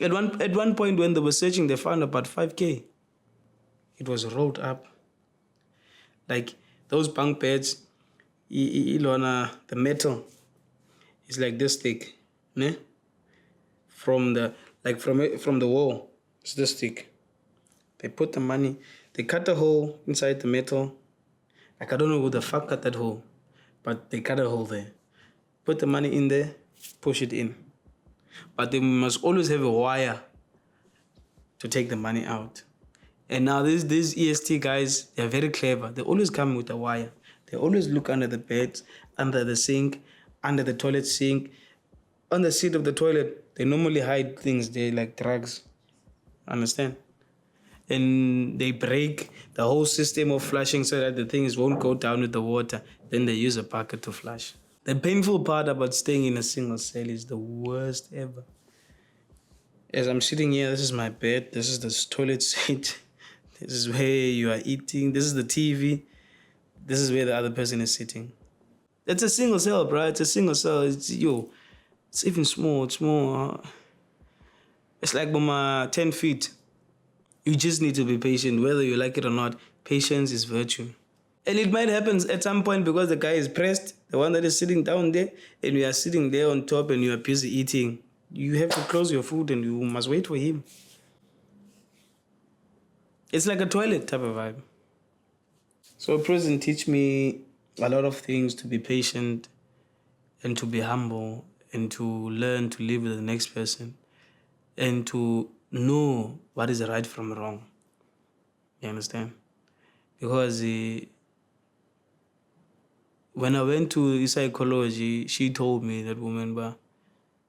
At one point when they were searching, they found about 5K. It was rolled up. Like those bunk beds, Ilona, the metal is like this thick, ne? From the wall, it's this thick. They put the money, they cut a hole inside the metal. Like I don't know who the fuck cut that hole, but they cut a hole there. Put the money in there, push it in. But they must always have a wire to take the money out. And now these EST guys, they're very clever. They always come with a wire. They always look under the beds, under the sink, under the toilet sink, on the seat of the toilet. They normally hide things there like drugs. Understand? And they break the whole system of flushing so that the things won't go down with the water. Then they use a bucket to flush. The painful part about staying in a single cell is the worst ever. As I'm sitting here, this is my bed, this is the toilet seat, this is where you are eating, this is the TV, this is where the other person is sitting. It's a single cell, bro. It's a single cell. It's even small. It's small. It's like 10 feet. You just need to be patient, whether you like it or not. Patience is virtue. And it might happen at some point because the guy is pressed, the one that is sitting down there, and you are sitting there on top and you are busy eating. You have to close your food and you must wait for him. It's like a toilet type of vibe. So prison teach me a lot of things, to be patient and to be humble and to learn to live with the next person and to know what is right from wrong. You understand? Because when I went to psychology, she told me, that woman, but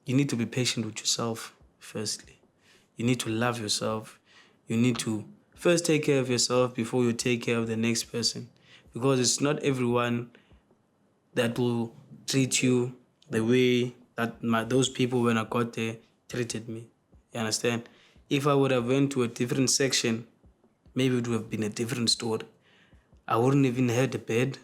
you need to be patient with yourself, firstly. You need to love yourself. You need to first take care of yourself before you take care of the next person. Because it's not everyone that will treat you the way that those people, when I got there, treated me. You understand? If I would have went to a different section, maybe it would have been a different story. I wouldn't even have the bed.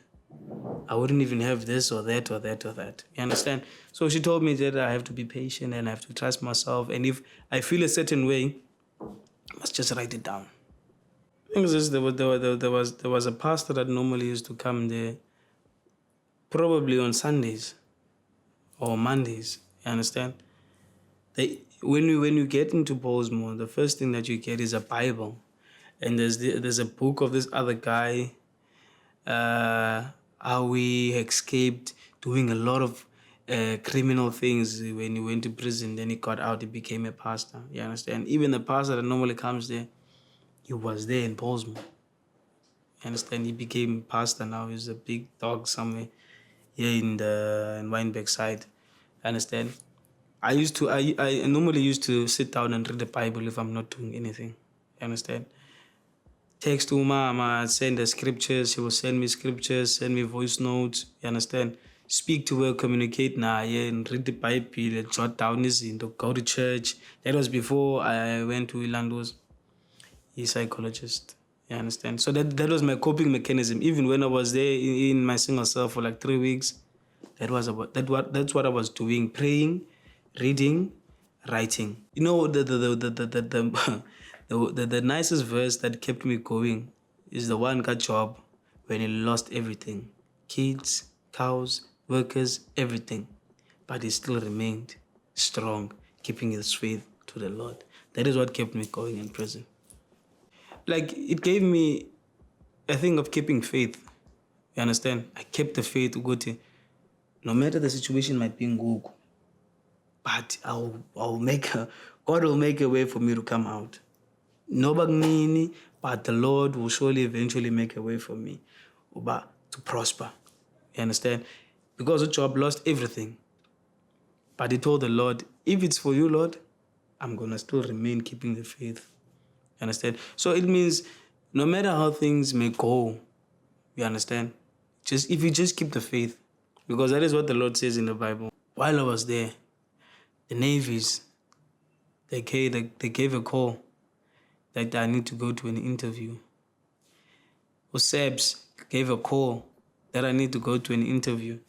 I wouldn't even have this or that or that or that. You understand? So she told me that I have to be patient and I have to trust myself. And if I feel a certain way, I must just write it down. I think there was a pastor that normally used to come there, probably on Sundays or Mondays. You understand? When you get into Bosmore, the first thing that you get is a Bible, and there's a book of this other guy. How he escaped doing a lot of criminal things when he went to prison. Then he got out, he became a pastor. You understand? Even the pastor that normally comes there, he was there in Bosmore. You understand? He became pastor now. He's a big dog somewhere here in Weinberg side. You understand? I normally used to sit down and read the Bible if I'm not doing anything. You understand? Text to Mama, send her scriptures. She will send me scriptures, send me voice notes. You understand? Speak to her, communicate now, and read the Bible, and jot down his into go to church. That was before I went to Ilando's. He's a psychologist. You understand? So that was my coping mechanism. Even when I was there in my single cell for like 3 weeks, that's what I was doing: praying, reading, writing. You know, the nicest verse that kept me going is the one got Job when he lost everything. Kids, cows, workers, everything. But he still remained strong, keeping his faith to the Lord. That is what kept me going in prison. Like, it gave me a thing of keeping faith. You understand? I kept the faith to go to, no matter the situation might be in Google, but God will make a way for me to come out. No bagnini, but the Lord will surely eventually make a way for me to prosper. You understand? Because the Job lost everything. But he told the Lord, if it's for you, Lord, I'm going to still remain keeping the faith. You understand? So it means no matter how things may go, you understand? If you just keep the faith, because that is what the Lord says in the Bible. While I was there, the navies, they gave a call that I need to go to an interview. Osebs gave a call that I need to go to an interview.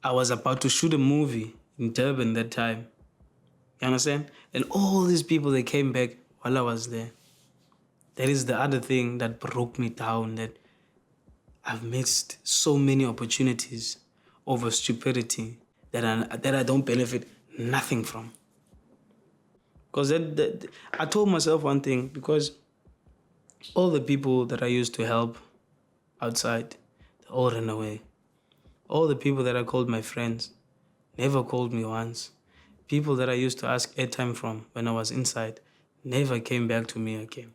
I was about to shoot a movie in Durban that time. You understand? And all these people, they came back while I was there. That is the other thing that broke me down, that I've missed so many opportunities over stupidity that I don't benefit nothing from. Because I told myself one thing, because all the people that I used to help outside, they all ran away. All the people that I called my friends never called me once. People that I used to ask airtime from when I was inside never came back to me again.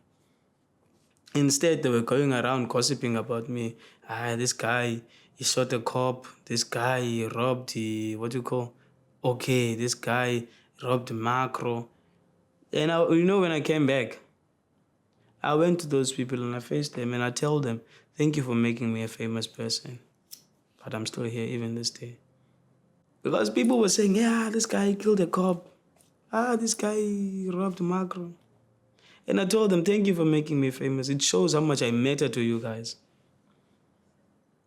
Instead, they were going around gossiping about me. This guy, he shot a cop. This guy, he robbed the, what do you call? Okay, this guy robbed macro. And when I came back, I went to those people and I faced them and I told them, thank you for making me a famous person. But I'm still here even this day. Because people were saying, yeah, this guy killed a cop. This guy robbed macro. And I told them, thank you for making me famous. It shows how much I matter to you guys.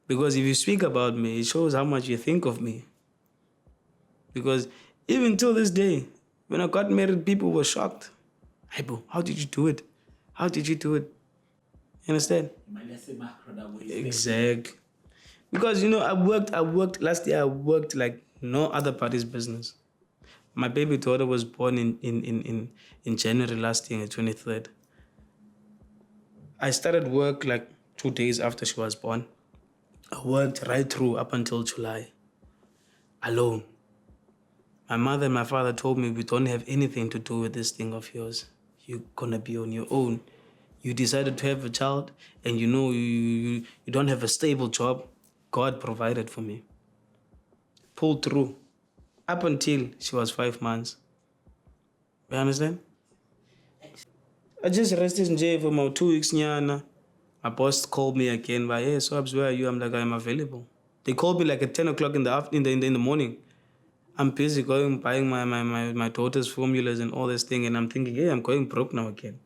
Because if you speak about me, it shows how much you think of me. Because even till this day, when I got married, people were shocked. Hey, bro, how did you do it? How did you do it? You understand? Exactly. Because, I worked, last year I worked like no other party's business. My baby daughter was born in January last year, 23rd. I started work like 2 days after she was born. I worked right through up until July, alone. My mother and my father told me, we don't have anything to do with this thing of yours. You're going to be on your own. You decided to have a child and you don't have a stable job. God provided for me. Pulled through up until she was 5 months. You understand? I just rested in jail for about 2 weeks. My boss called me again. But hey, Swabs, where are you? I'm like, I'm available. They called me like at 10 o'clock in the morning. I'm busy buying my daughter's formulas and all this thing. And I'm thinking, hey, I'm going broke now again.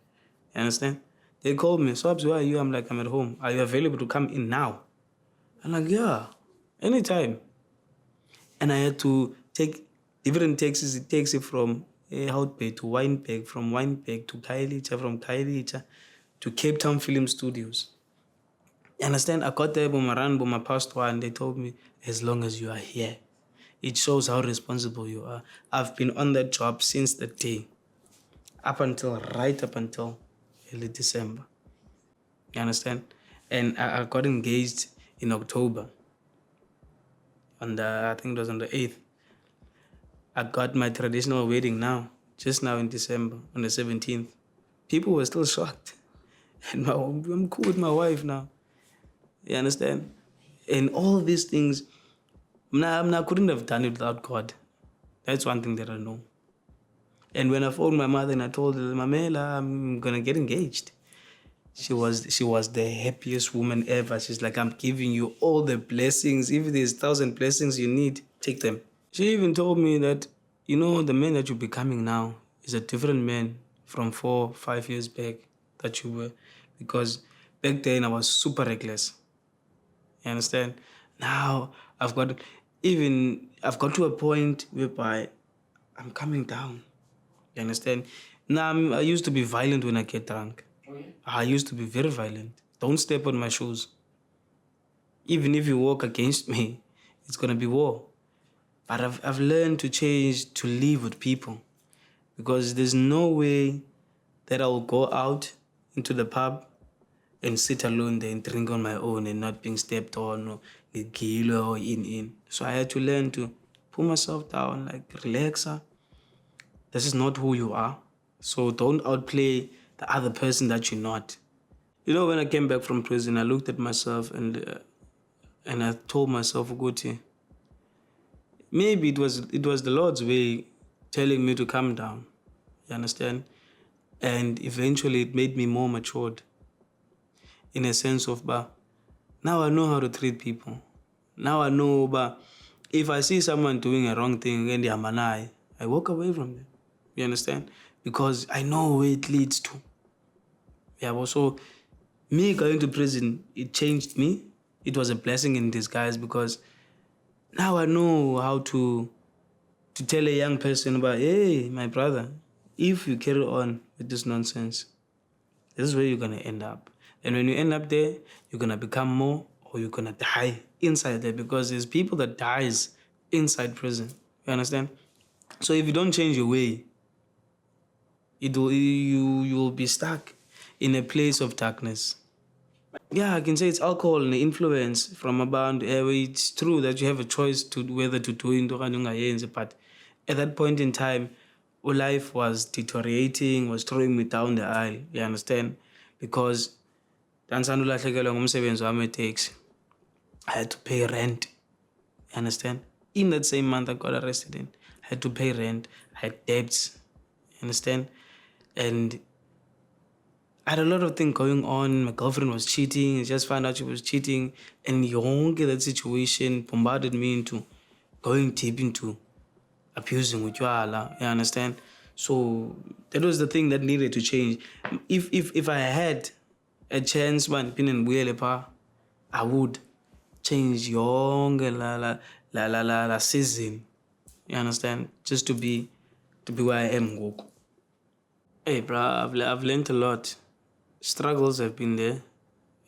You understand? They called me, Swabs, where are you? I'm like, I'm at home. Are you available to come in now? I'm like, yeah, anytime. And I had to take different taxis. It takes it from Houtbay to Wynberg, from Wynberg to Khayelitsha, from Khayelitsha to Cape Town Film Studios. You understand? I got there, my past one, they told me, as long as you are here, it shows how responsible you are. I've been on that job since the day, right up until early December. You understand? And I got engaged in October. I think it was on the 8th. I got my traditional wedding now, just now in December, on the 17th. People were still shocked. And I'm cool with my wife now. You understand? And all these things, I couldn't have done it without God. That's one thing that I know. And when I phoned my mother and I told her, Mamela, I'm going to get engaged. She was the happiest woman ever. She's like, I'm giving you all the blessings. If there's 1,000 blessings you need, take them. She even told me that, the man that you're becoming now is a different man from 4-5 years back that you were. Because back then I was super reckless. You understand? Now I've got to a point whereby I'm coming down. You understand? Now I used to be violent when I get drunk. Okay. I used to be very violent. Don't step on my shoes. Even if you walk against me, it's gonna be war. But I've learned to change, to live with people. Because there's no way that I'll go out into the pub and sit alone there and drink on my own and not being stepped on or get killed or in. So I had to learn to pull myself down, like relax. This is not who you are. So don't outplay the other person that you're not. When I came back from prison, I looked at myself and I told myself, Uguti, maybe it was the Lord's way telling me to calm down. You understand? And eventually it made me more matured. In a sense of, now I know how to treat people. Now I know, if I see someone doing a wrong thing and I walk away from them. You understand? Because I know where it leads to. Yeah, also, me going to prison, it changed me. It was a blessing in disguise because now I know how to to tell a young person about, hey, my brother, if you carry on with this nonsense, this is where you're going to end up. And when you end up there, you're going to become more, or you're going to die inside there, because there's people that dies inside prison. You understand? So if you don't change your way, you will be stuck in a place of darkness. Yeah, I can say it's alcohol and the influence from around. It's true that you have a choice to whether to do into it, but at that point in time, life was deteriorating, was throwing me down the aisle. You understand? Because dansanda ulahlekelwa ngumsebenzi wami e-taxi, I had to pay rent. You understand? In that same month I got arrested in, I had to pay rent, I had debts. You understand? And I had a lot of things going on. My girlfriend was cheating. I just found out she was cheating. And that situation bombarded me into going deep into abusing with Utywala. You understand? So that was the thing that needed to change. If I had a chance, man, I would change la season. You understand? Just to be where I am. Hey, bro, I've learned a lot. Struggles have been there,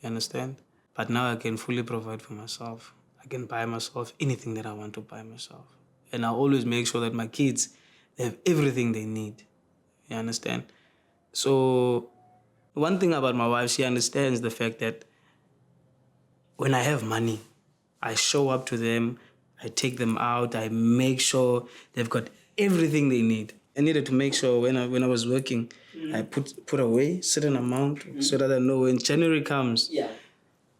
you understand? But now I can fully provide for myself. I can buy myself anything that I want to buy myself. And I always make sure that my kids, they have everything they need. You understand? So one thing about my wife, she understands the fact that when I have money, I show up to them, I take them out, I make sure they've got everything they need. I needed to make sure when I was working, I put away certain amount so that I know when January comes,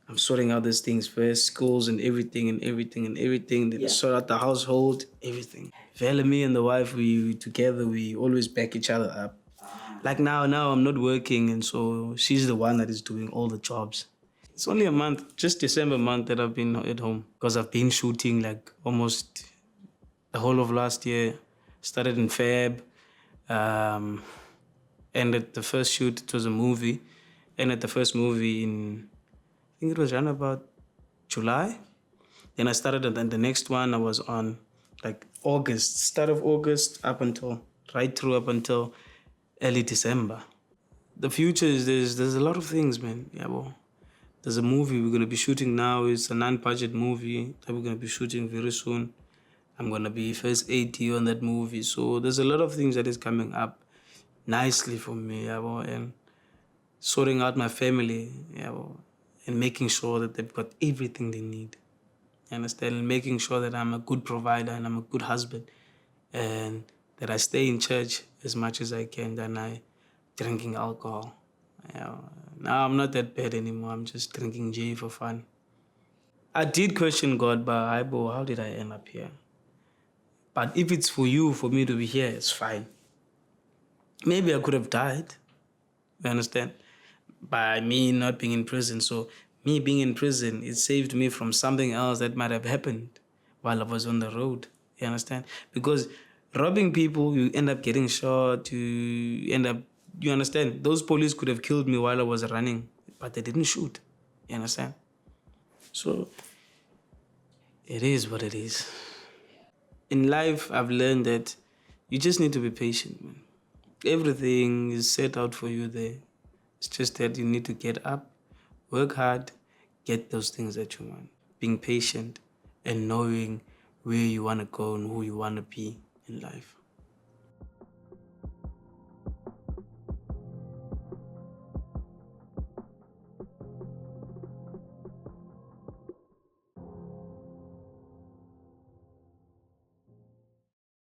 I'm sorting out these things first, schools and everything. Then sort out the household, everything. Vele, me and the wife, we together, we always back each other up. Like now I'm not working, and so she's the one that is doing all the jobs. It's only a month, just December month, that I've been at home, because I've been shooting like almost the whole of last year. Started in Feb, ended the first shoot. It was a movie. Ended the first movie in, I think it was around about July. Then I started, and the next one I was on like August, start of August right through up until early December. The future is there's a lot of things, man. Yeah, well, there's a movie we're gonna be shooting now. It's a non-budget movie that we're gonna be shooting very soon. I'm gonna be first AD on that movie. So there's a lot of things that is coming up nicely for me, yeah, well, and sorting out my family, yeah, well, and making sure that they've got everything they need. You understand? And making sure that I'm a good provider and I'm a good husband, and that I stay in church as much as I can than I drinking alcohol. Yeah, now I'm not that bad anymore. I'm just drinking J for fun. I did question God, but how did I end up here? But if it's for you, for me to be here, it's fine. Maybe I could have died, you understand, by me not being in prison. So me being in prison, it saved me from something else that might have happened while I was on the road, you understand? Because robbing people, you end up getting shot, you understand? Those police could have killed me while I was running, but they didn't shoot, you understand? So it is what it is. In life, I've learned that you just need to be patient, man. Everything is set out for you there. It's just that you need to get up, work hard, get those things that you want. Being patient and knowing where you want to go and who you want to be in life.